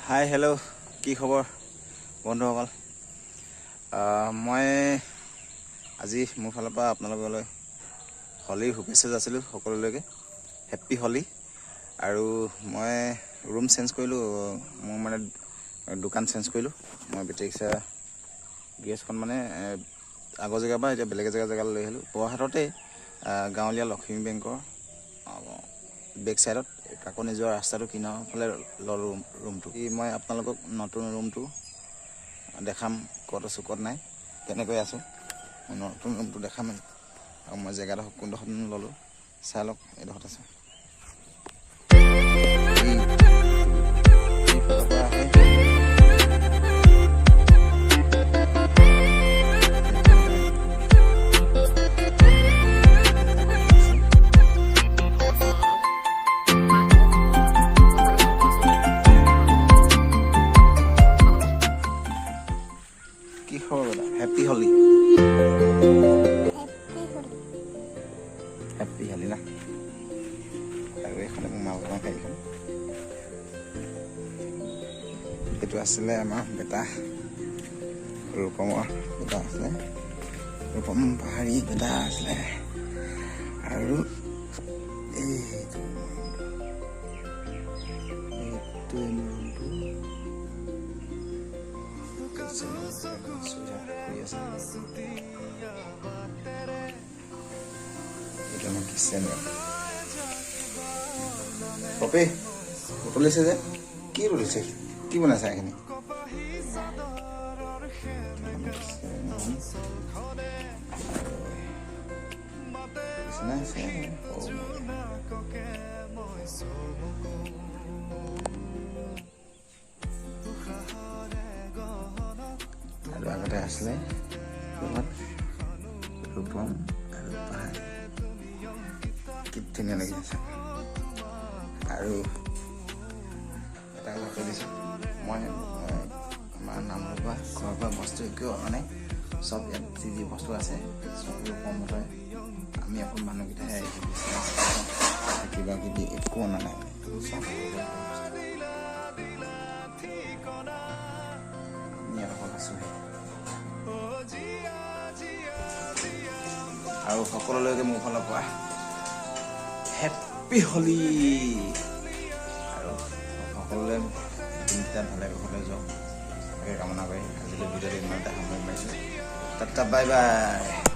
Hi hello' কি খবৰ বন্ধুসকল। মই আজি মোৰ ফালৰ পৰা আপোনালোকলৈ হোলীৰ শুভেচ্ছা যাচিলোঁ সকলোলৈকে। হেপ্পী হোলী। আৰু মই ৰুম চেঞ্জ কৰিলোঁ, মোৰ মানে দোকান চেঞ্জ কৰিলোঁ। মই বেটেৰী ৰিক্সা গেছখন মানে আগৰ জেগাৰ পৰা এতিয়া বেলেগ জেগালৈ লৈ আহিলোঁ। বৰহাটতে গাঁৱলীয়া লক্ষ্মী বেংকৰ বেক চাইডত কাকনি যোৱা ৰাস্তাটো কিনাৰৰ ফালে ল'লোঁ ৰুমটো। মই আপোনালোকক নতুন ৰুমটো দেখাম, ক'ত আছোঁ ক'ত নাই, কেনেকৈ আছোঁ। মই নতুন ৰুমটো দেখাম আৰু মই জেগাডোখৰ কোনডোখৰত ল'লোঁ চাই লওক। এইডোখৰত আছোঁ। কি খবৰ দাদা? হেপ্পী হোলী। হেপ্পী হোলী না। আৰু এইখন মোৰ মালগাঁও গাড়ীখন। এইটো আছিলে আমাৰ বেটা ৰূপমৰ বেটা আছিলে, ৰূপম পাহাৰী বেটা আছিলে। আৰু এইটোৱে মোৰ ৰুমটো। পপি উতলিছে যে, কি উতলিছে? কি বনাইছে এইখিনি? আৰু আগতে আছিলে ৰূপম আৰু পাহাৰ। কি ধুনীয়া লাগিছে। আৰু এটা কথা কৈ দিছোঁ, মই আমাৰ নামৰ পৰা ঘৰৰ পৰা বস্তু একো মানে চব ইয়াত যি বস্তু আছে চব ৰূপমতে। আমি অকল মানুহকেইটাহে আহিছোঁ, কিবা কিবি একো অনা নাই। চব আৰু সকলোলৈকে মোৰ ফালৰ পৰা হেপ্পী হোলী। আৰু সকলোৱে দিনকেইটা ভালে কুশলে যাওক তাকে কামনা কৰি আজিলৈ ভিডিঅ'টো ইমানতে সামৰি মাৰিছোঁ। Tata bye bye.